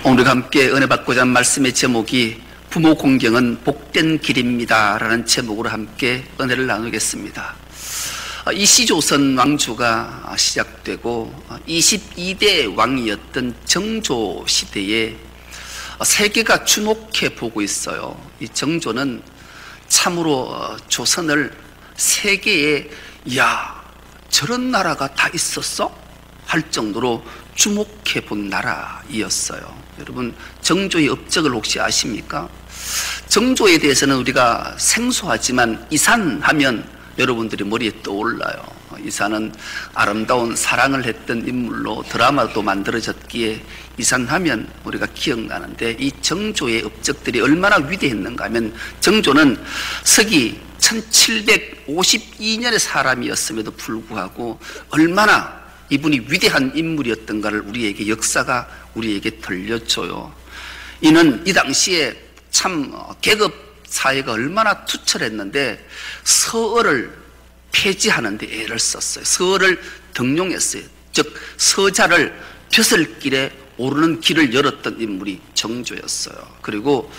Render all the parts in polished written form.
오늘 우리가 함께 은혜 받고자 하는 말씀의 제목이 부모 공경은 복된 길입니다 라는 제목으로 함께 은혜를 나누겠습니다. 이시조선 왕조가 시작되고 22대 왕이었던 정조 시대에 세계가 주목해 보고 있어요. 이 정조는 참으로 조선을 세계에 야 저런 나라가 다 있었어? 할 정도로 주목해 본 나라이었어요. 여러분, 정조의 업적을 혹시 아십니까? 정조에 대해서는 우리가 생소하지만 이산하면 여러분들이 머리에 떠올라요. 이산은 아름다운 사랑을 했던 인물로 드라마도 만들어졌기에 이산하면 우리가 기억나는데, 이 정조의 업적들이 얼마나 위대했는가 하면, 정조는 서기 1752년의 사람이었음에도 불구하고 얼마나 이분이 위대한 인물이었던가를 우리에게 역사가 우리에게 들려줘요. 이는 이 당시에 참 계급 사회가 얼마나 투철했는데 서어를 폐지하는 데 애를 썼어요. 서어를 등용했어요. 즉 서자를 벼슬길에 오르는 길을 열었던 인물이 정조였어요. 그리고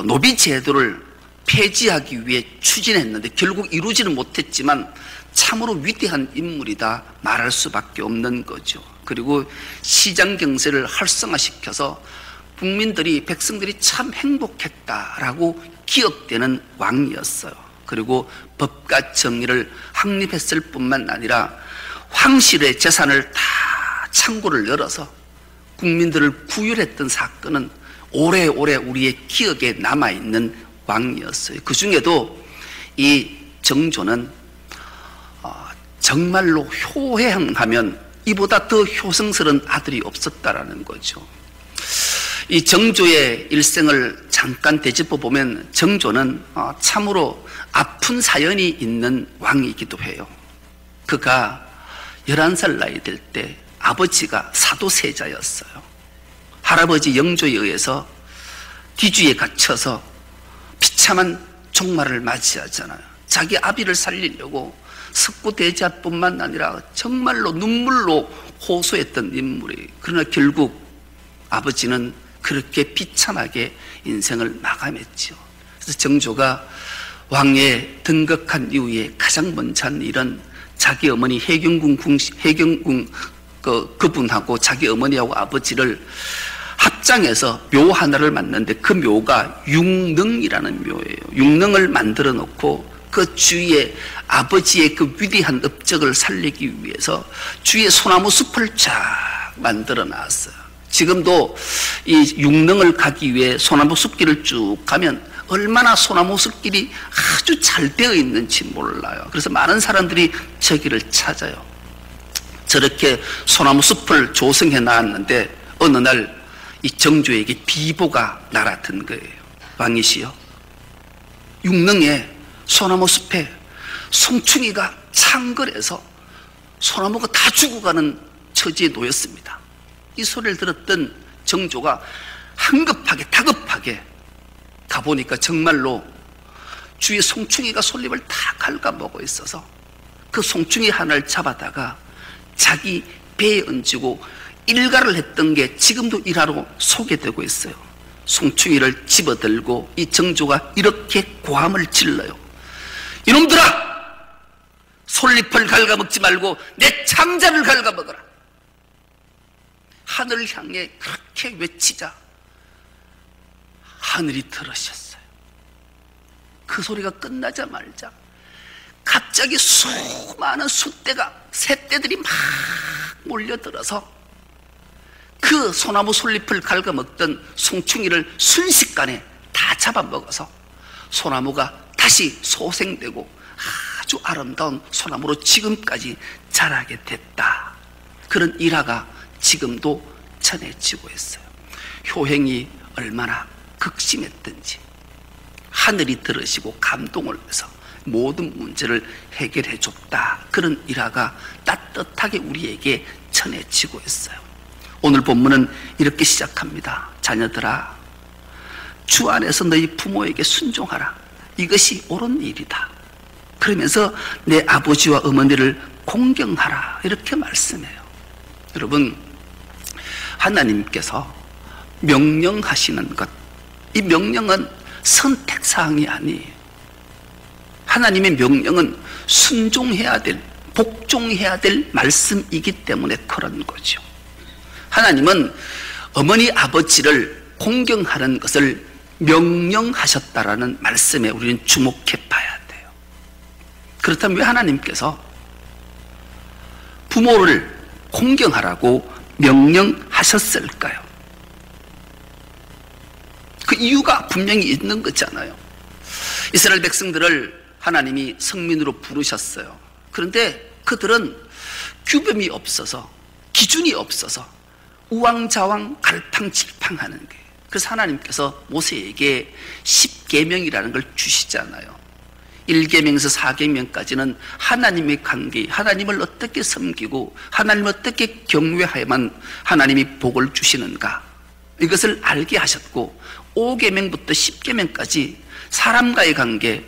노비 제도를 폐지하기 위해 추진했는데 결국 이루지는 못했지만 참으로 위대한 인물이다 말할 수밖에 없는 거죠. 그리고 시장 경제를 활성화시켜서 국민들이, 백성들이 참 행복했다라고 기억되는 왕이었어요. 그리고 법과 정의를 확립했을 뿐만 아니라 황실의 재산을 다 창고를 열어서 국민들을 구휼했던 사건은 오래오래 우리의 기억에 남아있는 왕이었어요. 그 중에도 이 정조는 정말로 효행하면 이보다 더 효성스러운 아들이 없었다라는 거죠. 이 정조의 일생을 잠깐 되짚어 보면 정조는 참으로 아픈 사연이 있는 왕이기도 해요. 그가 11살 나이 될 때 아버지가 사도세자였어요. 할아버지 영조에 의해서 뒤주에 갇혀서 비참한 종말을 맞이하잖아요. 자기 아비를 살리려고 석고대자뿐만 아니라 정말로 눈물로 호소했던 인물이, 그러나 결국 아버지는 그렇게 비참하게 인생을 마감했죠. 그래서 정조가 왕에 등극한 이후에 가장 먼저 한 일은 자기 어머니 해경궁 그분하고 자기 어머니하고 아버지를 합장해서 묘 하나를 만드는데, 그 묘가 육능이라는 묘예요. 육능을 만들어 놓고 그 주위에 아버지의 그 위대한 업적을 살리기 위해서 주위에 소나무 숲을 쫙 만들어 놨어요. 지금도 이 육능을 가기 위해 소나무 숲길을 쭉 가면 얼마나 소나무 숲길이 아주 잘 되어 있는지 몰라요. 그래서 많은 사람들이 저기를 찾아요. 저렇게 소나무 숲을 조성해 놨는데 어느 날 이 정조에게 비보가 날아든 거예요. 왕이시여, 육능에 소나무 숲에 송충이가 창궐해서 소나무가 다 죽어가는 처지에 놓였습니다. 이 소리를 들었던 정조가 한급하게 다급하게 가보니까 정말로 주위에 송충이가 솔잎을 다 갉아먹고 있어서 그 송충이 하나를 잡아다가 자기 배에 얹고 일가를 했던 게 지금도 일화로 소개되고 있어요. 송충이를 집어들고 이 정조가 이렇게 고함을 질러요. 이놈들아! 솔잎을 갉아먹지 말고 내 창자를 갉아먹어라. 하늘을 향해 그렇게 외치자 하늘이 들으셨어요. 그 소리가 끝나자마자 갑자기 수많은 새떼들이 막 몰려들어서 그 소나무 솔잎을 갉아먹던 송충이를 순식간에 다 잡아먹어서 소나무가 다시 소생되고 아주 아름다운 소나무로 지금까지 자라게 됐다. 그런 일화가 지금도 전해지고 있어요. 효행이 얼마나 극심했던지 하늘이 들으시고 감동을 해서 모든 문제를 해결해 줬다. 그런 일화가 따뜻하게 우리에게 전해지고 있어요. 오늘 본문은 이렇게 시작합니다. 자녀들아, 주 안에서 너희 부모에게 순종하라. 이것이 옳은 일이다. 그러면서 내 아버지와 어머니를 공경하라. 이렇게 말씀해요. 여러분, 하나님께서 명령하시는 것, 이 명령은 선택사항이 아니에요. 하나님의 명령은 순종해야 될, 복종해야 될 말씀이기 때문에 그런 거죠. 하나님은 어머니 아버지를 공경하는 것을 명령하셨다라는 말씀에 우리는 주목해 봐야 돼요. 그렇다면 왜 하나님께서 부모를 공경하라고 명령하셨을까요? 그 이유가 분명히 있는 거잖아요. 이스라엘 백성들을 하나님이 성민으로 부르셨어요. 그런데 그들은 규범이 없어서, 기준이 없어서 우왕좌왕 갈팡질팡하는 거예요. 그래서 하나님께서 모세에게 10계명이라는 걸 주시잖아요. 1계명에서 4계명까지는 하나님의 관계, 하나님을 어떻게 섬기고 하나님을 어떻게 경외해야만 하나님이 복을 주시는가, 이것을 알게 하셨고, 5계명부터 10계명까지 사람과의 관계,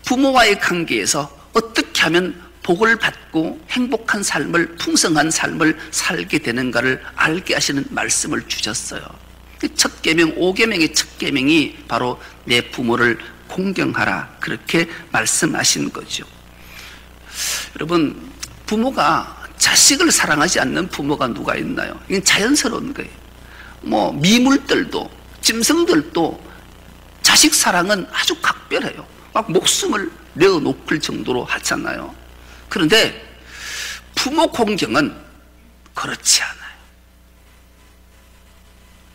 부모와의 관계에서 어떻게 하면 복을 받고 행복한 삶을, 풍성한 삶을 살게 되는가를 알게 하시는 말씀을 주셨어요. 첫 계명, 5계명의 첫 계명이 바로 내 부모를 공경하라, 그렇게 말씀하신 거죠. 여러분, 부모가 자식을 사랑하지 않는 부모가 누가 있나요? 이건 자연스러운 거예요. 뭐 미물들도, 짐승들도 자식 사랑은 아주 각별해요. 막 목숨을 내어놓을 정도로 하잖아요. 그런데 부모 공경은 그렇지 않아요.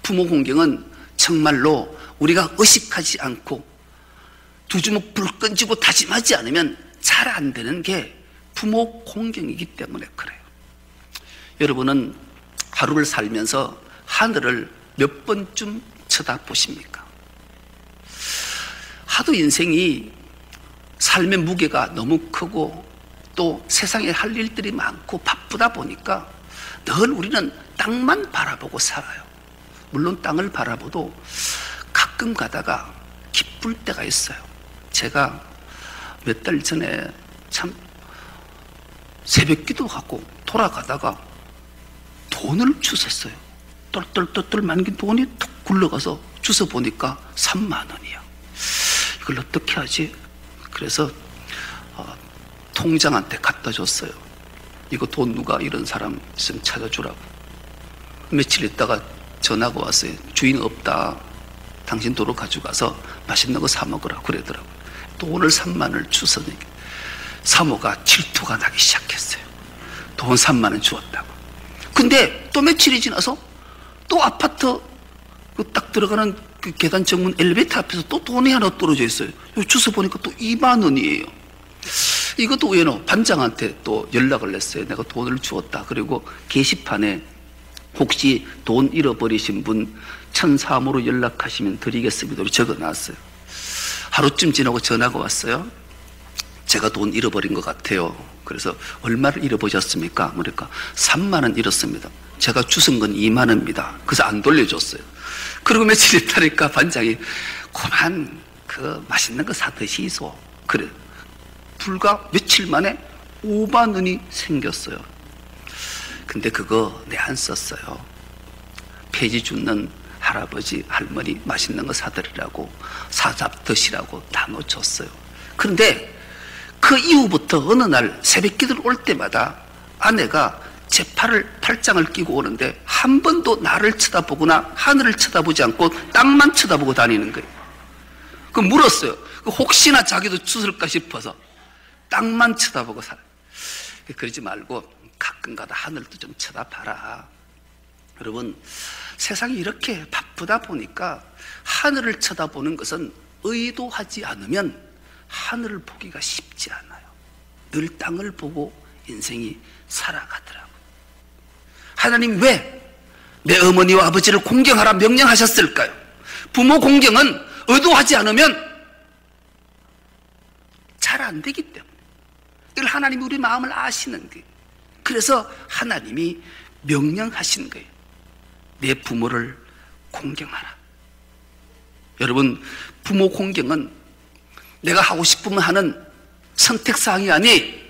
부모 공경은 정말로 우리가 의식하지 않고 두 주먹 불 끈지고 다짐하지 않으면 잘 안 되는 게 부모 공경이기 때문에 그래요. 여러분은 하루를 살면서 하늘을 몇 번쯤 쳐다보십니까? 하도 인생이 삶의 무게가 너무 크고 또 세상에 할 일들이 많고 바쁘다 보니까 늘 우리는 땅만 바라보고 살아요. 물론 땅을 바라보도 가끔 가다가 기쁠 때가 있어요. 제가 몇 달 전에 참 새벽 기도하고 돌아가다가 돈을 주웠어요. 똘똘똘똘 만긴 돈이 툭 굴러가서 주워 보니까 3만 원이야. 이걸 어떻게 하지? 그래서 통장한테 갖다 줬어요. 이거 돈 누가 이런 사람 있으면 찾아주라고. 며칠 있다가 전화가 왔어요. 주인 없다. 당신 도로 가져가서 맛있는 거 사 먹으라 그러더라고요. 또 오늘 3만 원을 주서니 사모가 질투가 나기 시작했어요. 돈 3만 원 주었다고. 근데 또 며칠이 지나서 또 아파트 그 딱 들어가는 그 계단 정문 엘리베이터 앞에서 또 돈이 하나 떨어져 있어요. 주워 보니까 또 2만 원이에요. 이것도 왜노? 반장한테 또 연락을 냈어요. 내가 돈을 주었다. 그리고 게시판에 혹시 돈 잃어버리신 분 천사함으로 연락하시면 드리겠습니다. 적어놨어요. 하루쯤 지나고 전화가 왔어요. 제가 돈 잃어버린 것 같아요. 그래서 얼마를 잃어버렸습니까? 그러니까 3만 원 잃었습니다. 제가 주운 건 2만 원입니다. 그래서 안 돌려줬어요. 그리고 며칠 있다니까 반장이 그만 그 맛있는 거 사 드시소. 그래. 불과 며칠 만에 5만 원이 생겼어요. 근데 그거 내 안 썼어요. 폐지 줍는 할아버지, 할머니 맛있는 거 사드리라고, 사잡 드시라고 다 놓쳤어요. 그런데 그 이후부터 어느 날 새벽 기도를 올 때마다 아내가 제 팔짱을 끼고 오는데 한 번도 나를 쳐다보거나 하늘을 쳐다보지 않고 땅만 쳐다보고 다니는 거예요. 그 물었어요. 혹시나 자기도 주술까 싶어서 땅만 쳐다보고 살아요. 그러지 말고 가끔가다 하늘도 좀 쳐다봐라. 여러분, 세상이 이렇게 바쁘다 보니까 하늘을 쳐다보는 것은 의도하지 않으면 하늘을 보기가 쉽지 않아요. 늘 땅을 보고 인생이 살아가더라고요. 하나님 왜 내 어머니와 아버지를 공경하라 명령하셨을까요? 부모 공경은 의도하지 않으면 잘 안 되기 때문에. 이걸 하나님이 우리 마음을 아시는 거예요. 그래서 하나님이 명령하신 거예요. 내 부모를 공경하라. 여러분, 부모 공경은 내가 하고 싶으면 하는 선택사항이 아니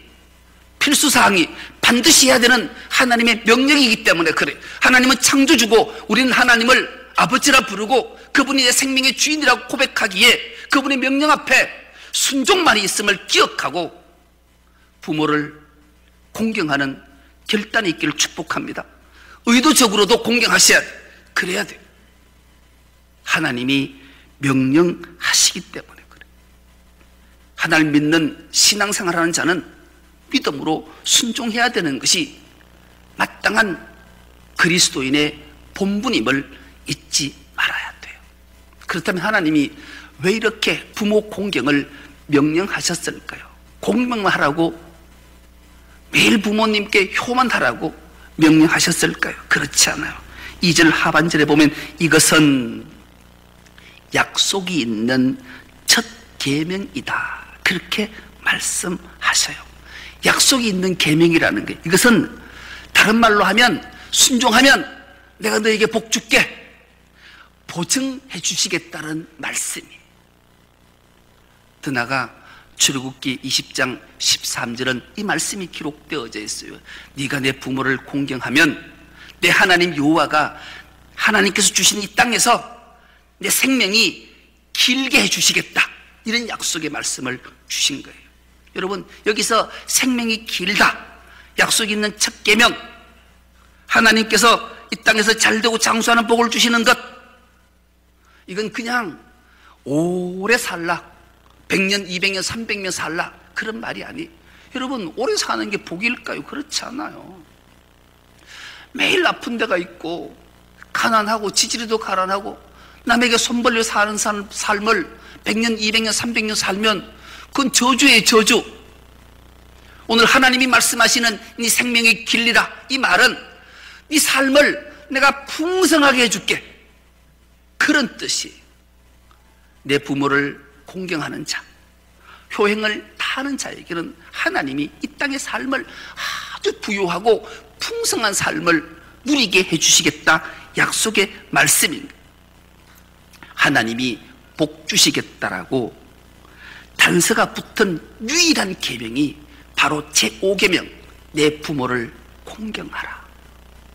필수사항이 반드시 해야 되는 하나님의 명령이기 때문에 그래요. 하나님은 창조주고 우리는 하나님을 아버지라 부르고 그분이 내 생명의 주인이라고 고백하기에 그분의 명령 앞에 순종만이 있음을 기억하고 부모를 공경하는 결단이 있기를 축복합니다. 의도적으로도 공경하셔야 돼요. 그래야 돼요. 하나님이 명령하시기 때문에 그래요. 하나님 믿는 신앙생활하는 자는 믿음으로 순종해야 되는 것이 마땅한 그리스도인의 본분임을 잊지 말아야 돼요. 그렇다면 하나님이 왜 이렇게 부모 공경을 명령하셨을까요? 공경만 하라고, 매일 부모님께 효만하라고 명령하셨을까요? 그렇지 않아요. 2절 하반절에 보면 이것은 약속이 있는 첫 계명이다, 그렇게 말씀하셔요. 약속이 있는 계명이라는 게, 이것은 다른 말로 하면 순종하면 내가 너에게 복 줄게, 보증해 주시겠다는 말씀이에요. 더 나아가 출애굽기 20장 13절은 이 말씀이 기록되어져 있어요. 네가 내 부모를 공경하면 내 하나님 여호와가 하나님께서 주신 이 땅에서 내 생명이 길게 해 주시겠다, 이런 약속의 말씀을 주신 거예요. 여러분, 여기서 생명이 길다, 약속이 있는 첫 계명, 하나님께서 이 땅에서 잘되고 장수하는 복을 주시는 것, 이건 그냥 오래 살라, 100년, 200년, 300년 살라, 그런 말이 아니에요. 여러분, 오래 사는 게 복일까요? 그렇지 않아요. 매일 아픈 데가 있고 가난하고 지지리도 가난하고 남에게 손 벌려 사는 삶을 100년, 200년, 300년 살면 그건 저주예요, 저주. 오늘 하나님이 말씀하시는 네 생명이 길리라, 이 말은 네 삶을 내가 풍성하게 해줄게, 그런 뜻이에요. 내 부모를 공경하는 자, 효행을 다하는 자에게는 하나님이 이 땅의 삶을 아주 부유하고 풍성한 삶을 누리게 해주시겠다, 약속의 말씀입니다. 하나님이 복 주시겠다라고 단서가 붙은 유일한 계명이 바로 제5계명, 내 부모를 공경하라.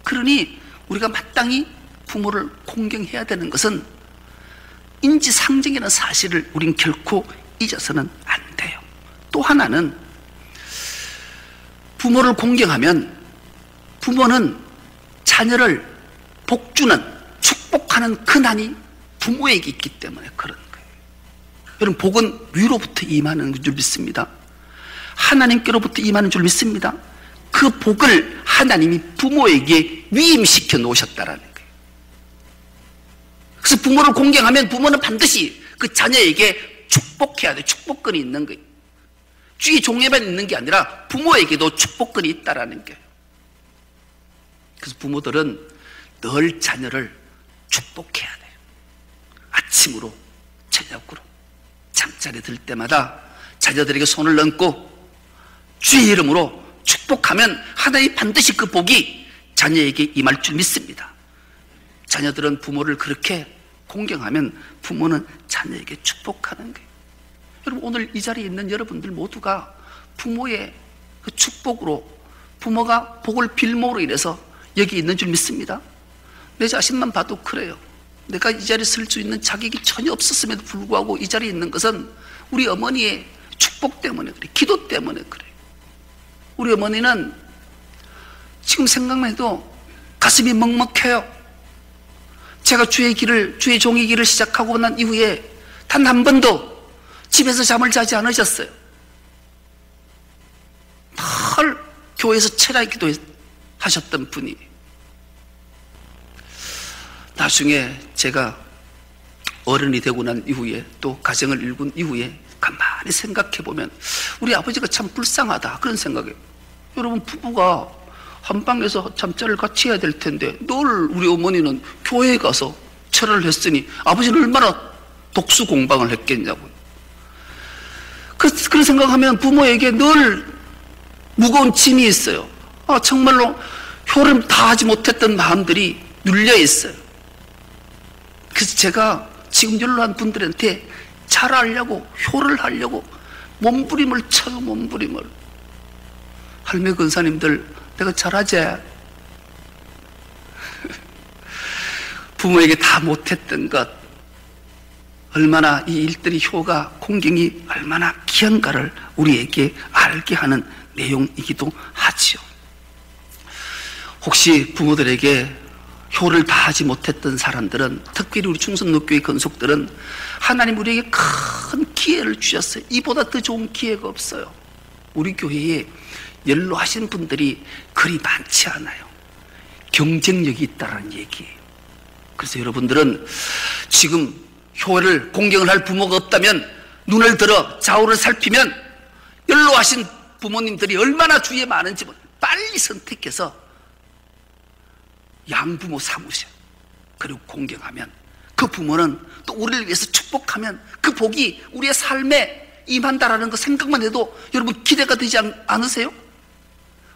그러니 우리가 마땅히 부모를 공경해야 되는 것은 인지상정이라는 사실을 우린 결코 잊어서는 안 돼요. 또 하나는 부모를 공경하면 부모는 자녀를 복주는, 축복하는 근한이 부모에게 있기 때문에 그런 거예요. 여러분, 복은 위로부터 임하는 줄 믿습니다. 하나님께로부터 임하는 줄 믿습니다. 그 복을 하나님이 부모에게 위임시켜 놓으셨다라는 거예요. 그래서 부모를 공경하면 부모는 반드시 그 자녀에게 축복해야 돼요. 축복권이 있는 거예요. 주의 종에만 있는 게 아니라 부모에게도 축복권이 있다라는 거예요. 그래서 부모들은 늘 자녀를 축복해야 돼요. 아침으로 저녁으로 잠자리 들 때마다 자녀들에게 손을 얹고 주의 이름으로 축복하면 하나님이 반드시 그 복이 자녀에게 임할 줄 믿습니다. 자녀들은 부모를 그렇게 공경하면 부모는 자녀에게 축복하는 거예요. 여러분, 오늘 이 자리에 있는 여러분들 모두가 부모의 그 축복으로, 부모가 복을 빌모로 인해서 여기 있는 줄 믿습니다. 내 자신만 봐도 그래요. 내가 이 자리에 설 수 있는 자격이 전혀 없었음에도 불구하고 이 자리에 있는 것은 우리 어머니의 축복 때문에 그래요. 기도 때문에 그래요. 우리 어머니는 지금 생각만 해도 가슴이 먹먹해요. 제가 주의 종의 길을 시작하고 난 이후에 단 한 번도 집에서 잠을 자지 않으셨어요. 늘 교회에서 철야 기도하셨던 분이. 나중에 제가 어른이 되고 난 이후에, 또 가정을 이룬 이후에 가만히 생각해 보면 우리 아버지가 참 불쌍하다, 그런 생각이에요. 여러분, 부부가 한 방에서 잠자리를 같이 해야 될 텐데 늘 우리 어머니는 교회에 가서 철야를 했으니 아버지는 얼마나 독수 공방을 했겠냐고요. 그런 생각하면 부모에게 늘 무거운 짐이 있어요. 정말로 효를 다하지 못했던 마음들이 눌려 있어요. 그래서 제가 지금 연로한 분들한테 잘하려고, 효를 하려고 몸부림을 쳐요. 몸부림을. 할매 근사님들, 내가 잘하지? 부모에게 다 못했던 것, 얼마나 이 일들이 효가, 공경이 얼마나 귀한가를 우리에게 알게 하는 내용이기도 하지요. 혹시 부모들에게 효를 다하지 못했던 사람들은, 특별히 우리 충성로교회 건속들은 하나님 우리에게 큰 기회를 주셨어요. 이보다 더 좋은 기회가 없어요. 우리 교회에 연로하신 분들이 그리 많지 않아요. 경쟁력이 있다는 얘기예요. 그래서 여러분들은 지금 효를 공경을 할 부모가 없다면 눈을 들어 좌우를 살피면 연로하신 부모님들이 얼마나 주위에 많은지 빨리 선택해서 양부모 삼으셔. 그리고 공경하면 그 부모는 또 우리를 위해서 축복하면 그 복이 우리의 삶에 임한다라는 그 생각만 해도 여러분 기대가 되지 않으세요?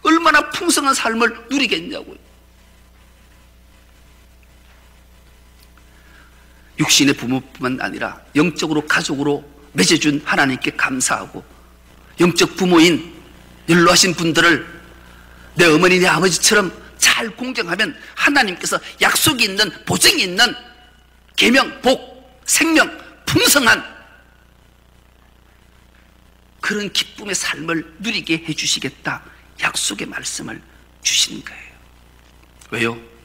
얼마나 풍성한 삶을 누리겠냐고요. 육신의 부모뿐만 아니라 영적으로 가족으로 맺어준 하나님께 감사하고, 영적 부모인 연로하신 분들을 내 어머니 내 아버지처럼 잘 공경하면 하나님께서 약속이 있는, 보증이 있는 계명, 복, 생명, 풍성한 그런 기쁨의 삶을 누리게 해주시겠다 약속의 말씀을 주시는 거예요. 왜요?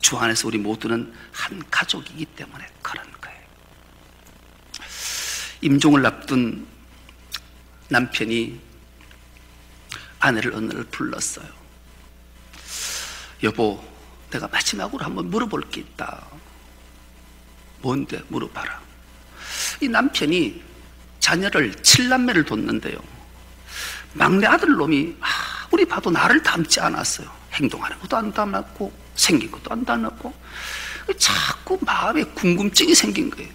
주 안에서 우리 모두는 한 가족이기 때문에 그런 거예요. 임종을 앞둔 남편이 아내를 어느 날 불렀어요. 여보, 내가 마지막으로 한번 물어볼 게 있다. 뭔데? 물어봐라. 이 남편이 자녀를 7남매를 뒀는데요, 막내 아들 놈이 아무리 봐도 나를 닮지 않았어요. 행동하는 것도 안 닮았고 생긴 것도 안 닮았고 자꾸 마음에 궁금증이 생긴 거예요.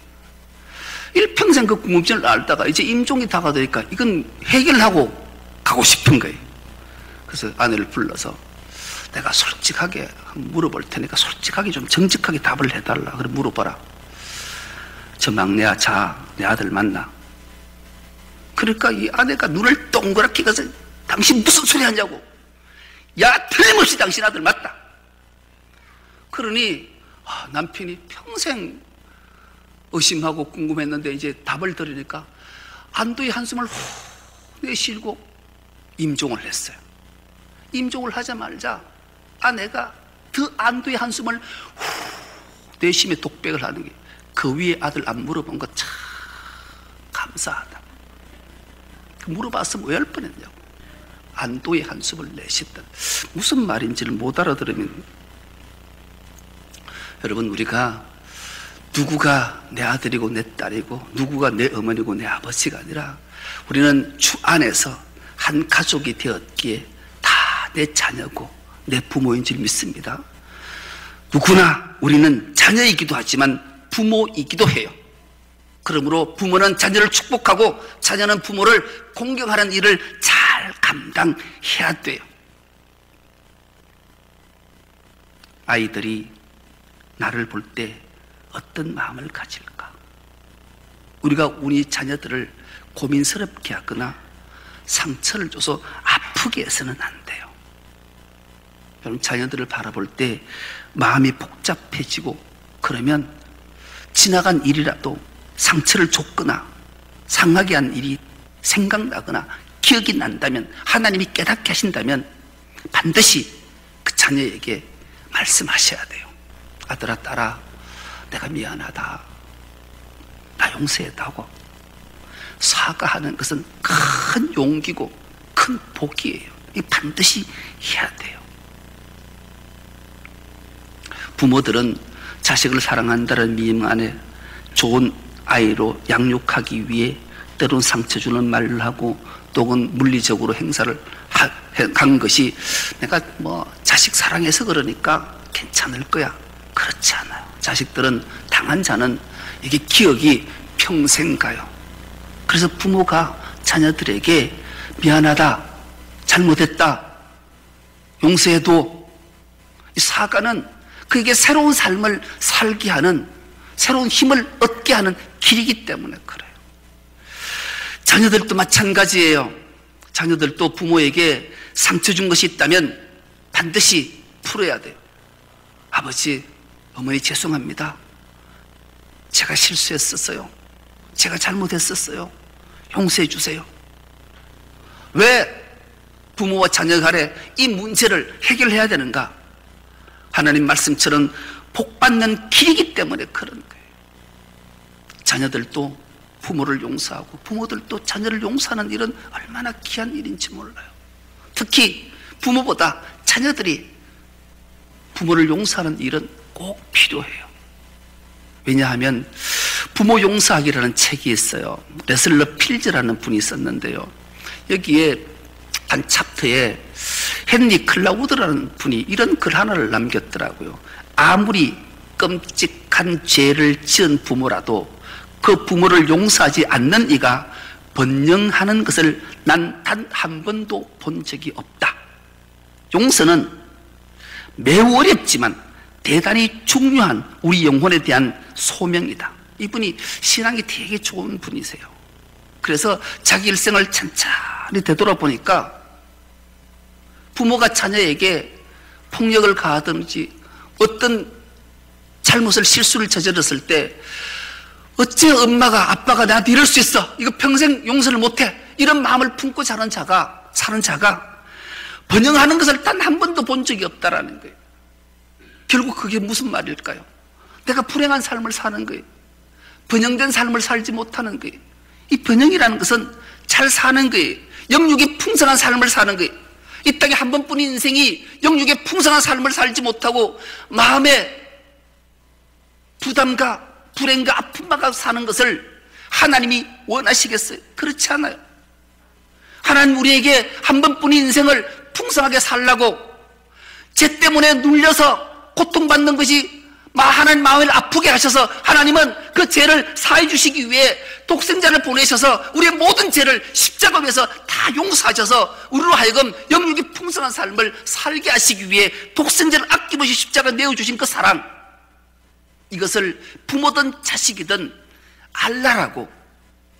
일평생 그 궁금증을 앓다가 이제 임종이 다가오니까 이건 해결하고 가고 싶은 거예요. 그래서 아내를 불러서 내가 솔직하게 물어볼 테니까 솔직하게 좀 정직하게 답을 해달라. 그래 물어봐라. 저 막내야, 자, 내 아들 만나. 그러니까 이 아내가 눈을 동그랗게 가서 당신 무슨 소리 하냐고. 야, 틀림없이 당신 아들 맞다. 그러니 남편이 평생 의심하고 궁금했는데 이제 답을 들으니까 안도의 한숨을 후 내쉬고 임종을 했어요. 임종을 하자마자 아내가 그 안도의 한숨을 후 내쉬며 독백을 하는 게, 그 위에 아들 안 물어본 거 참 감사하다. 물어봤으면 왜 할 뻔했냐고. 안도의 한숨을 내쉬다. 무슨 말인지를 못 알아들으면, 여러분, 우리가 누구가 내 아들이고 내 딸이고 누구가 내 어머니고 내 아버지가 아니라 우리는 주 안에서 한 가족이 되었기에 다 내 자녀고 내 부모인 줄 믿습니다. 누구나 우리는 자녀이기도 하지만 부모이기도 해요. 그러므로 부모는 자녀를 축복하고 자녀는 부모를 공경하는 일을 잘 감당해야 돼요. 아이들이 나를 볼 때 어떤 마음을 가질까? 우리가 우리 자녀들을 고민스럽게 하거나 상처를 줘서 아프게 해서는 안 돼요. 여러분, 자녀들을 바라볼 때 마음이 복잡해지고 그러면 지나간 일이라도 상처를 줬거나 상하게 한 일이 생각나거나 기억이 난다면, 하나님이 깨닫게 하신다면 반드시 그 자녀에게 말씀하셔야 돼요. 아들아, 딸아, 내가 미안하다, 나 용서했다고. 사과하는 것은 큰 용기고 큰 복이에요. 이 반드시 해야 돼요. 부모들은 자식을 사랑한다는 미임 안에 좋은 아이로 양육하기 위해 때론 상처 주는 말을 하고 또는 물리적으로 행사를 한 것이 내가 자식 사랑해서 그러니까 괜찮을 거야. 그렇지 않아요. 자식들은 당한 자는 이게 기억이 평생 가요. 그래서 부모가 자녀들에게 미안하다, 잘못했다, 용서해도, 이 사과는 그에게 새로운 삶을 살게 하는, 새로운 힘을 얻게 하는 길이기 때문에 그래요. 자녀들도 마찬가지예요. 자녀들도 부모에게 상처 준 것이 있다면 반드시 풀어야 돼요. 아버지, 어머니 죄송합니다. 제가 실수했었어요. 제가 잘못했었어요. 용서해 주세요. 왜 부모와 자녀 간에 이 문제를 해결해야 되는가? 하나님 말씀처럼 복받는 길이기 때문에 그런 거예요. 자녀들도 부모를 용서하고 부모들도 자녀를 용서하는 일은 얼마나 귀한 일인지 몰라요. 특히 부모보다 자녀들이 부모를 용서하는 일은 꼭 필요해요. 왜냐하면 부모 용서하기라는 책이 있어요. 레슬러 필즈라는 분이 썼는데요. 여기에 한 챕터에 헨리 클라우드라는 분이 이런 글 하나를 남겼더라고요. 아무리 끔찍한 죄를 지은 부모라도 그 부모를 용서하지 않는 이가 번영하는 것을 난 단 한 번도 본 적이 없다. 용서는 매우 어렵지만 대단히 중요한 우리 영혼에 대한 소명이다. 이분이 신앙이 되게 좋은 분이세요. 그래서 자기 일생을 찬찬히 되돌아보니까 부모가 자녀에게 폭력을 가하든지 어떤 잘못을 실수를 저질렀을 때 어째 엄마가 아빠가 나한테 이럴 수 있어, 이거 평생 용서를 못해, 이런 마음을 품고 사는 자가 번영하는 것을 단 한 번도 본 적이 없다라는 거예요. 결국 그게 무슨 말일까요? 내가 불행한 삶을 사는 거예요. 번영된 삶을 살지 못하는 거예요. 이 번영이라는 것은 잘 사는 거예요. 영육의 풍성한 삶을 사는 거예요. 이 땅에 한 번뿐인 인생이 영육의 풍성한 삶을 살지 못하고 마음에 부담과 불행과 아픔과 사는 것을 하나님이 원하시겠어요? 그렇지 않아요. 하나님 우리에게 한 번뿐인 인생을 풍성하게 살라고 죄 때문에 눌려서 고통받는 것이 하나님 마음을 아프게 하셔서 하나님은 그 죄를 사해 주시기 위해 독생자를 보내셔서 우리의 모든 죄를 십자가 위에서 다 용서하셔서 우리로 하여금 영육의 풍성한 삶을 살게 하시기 위해 독생자를 아낌없이 십자가 내어주신 그 사랑, 이것을 부모든 자식이든 알라라고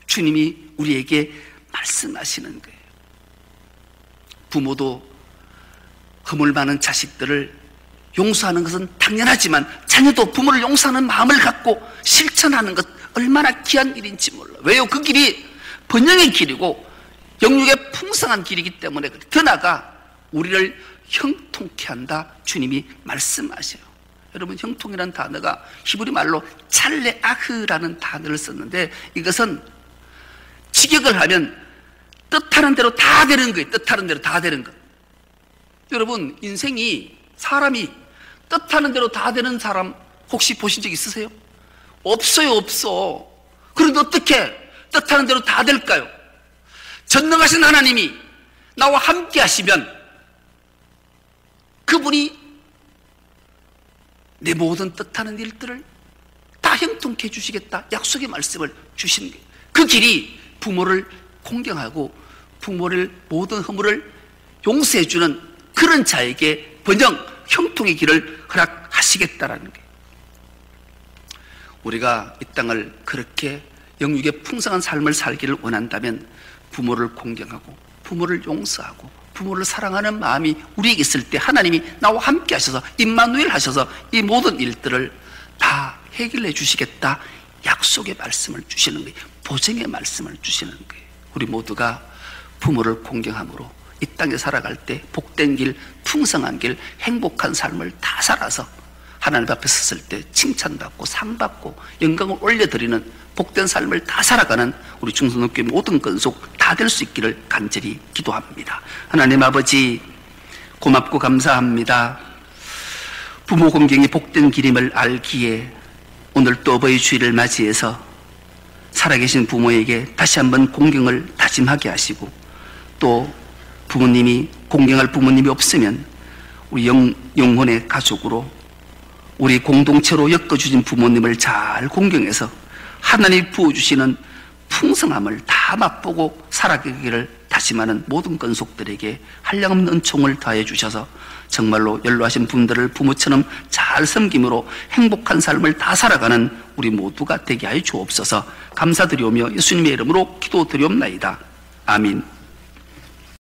주님이 우리에게 말씀하시는 거예요. 부모도 허물 많은 자식들을 용서하는 것은 당연하지만 자녀도 부모를 용서하는 마음을 갖고 실천하는 것 얼마나 귀한 일인지 몰라. 왜요? 그 길이 번영의 길이고 영육의 풍성한 길이기 때문에 더 나아가 우리를 형통케 한다 주님이 말씀하셔요. 여러분, 형통이라는 단어가 히브리 말로 찰레아흐라는 단어를 썼는데 이것은 직역을 하면 뜻하는 대로 다 되는 거예요. 뜻하는 대로 다 되는 것. 여러분, 인생이 사람이 뜻하는 대로 다 되는 사람 혹시 보신 적 있으세요? 없어요, 없어. 그런데 어떻게 뜻하는 대로 다 될까요? 전능하신 하나님이 나와 함께 하시면 그분이 내 모든 뜻하는 일들을 다 형통케 해주시겠다 약속의 말씀을 주신 거예요. 그 길이 부모를 공경하고 부모를 모든 허물을 용서해주는 그런 자에게 번영, 형통의 길을 허락하시겠다라는 거예요. 우리가 이 땅을 그렇게 영육의 풍성한 삶을 살기를 원한다면 부모를 공경하고 부모를 용서하고 부모를 사랑하는 마음이 우리에게 있을 때 하나님이 나와 함께 하셔서 임마누엘 하셔서 이 모든 일들을 다 해결해 주시겠다 약속의 말씀을 주시는 거예요. 보증의 말씀을 주시는 거예요. 우리 모두가 부모를 공경함으로 이 땅에 살아갈 때 복된 길, 풍성한 길, 행복한 삶을 다 살아서 하나님 앞에 섰을 때 칭찬받고 상받고 영광을 올려드리는 복된 삶을 다 살아가는 우리 중성교회 모든 건속 다 될 수 있기를 간절히 기도합니다. 하나님 아버지, 고맙고 감사합니다. 부모 공경이 복된 길임을 알기에 오늘 또 어버이 주일을 맞이해서 살아계신 부모에게 다시 한번 공경을 다짐하게 하시고, 또 부모님이 공경할 부모님이 없으면 우리 영혼의 가족으로 우리 공동체로 엮어주신 부모님을 잘 공경해서 하나님이 부어주시는 풍성함을 다 맛보고 살아가기를 다짐하는 모든 건속들에게 한량없는 은총을 더해 주셔서 정말로 연로하신 분들을 부모처럼 잘 섬김으로 행복한 삶을 다 살아가는 우리 모두가 되게 하여 주옵소서. 감사드리오며 예수님의 이름으로 기도드리옵나이다. 아민.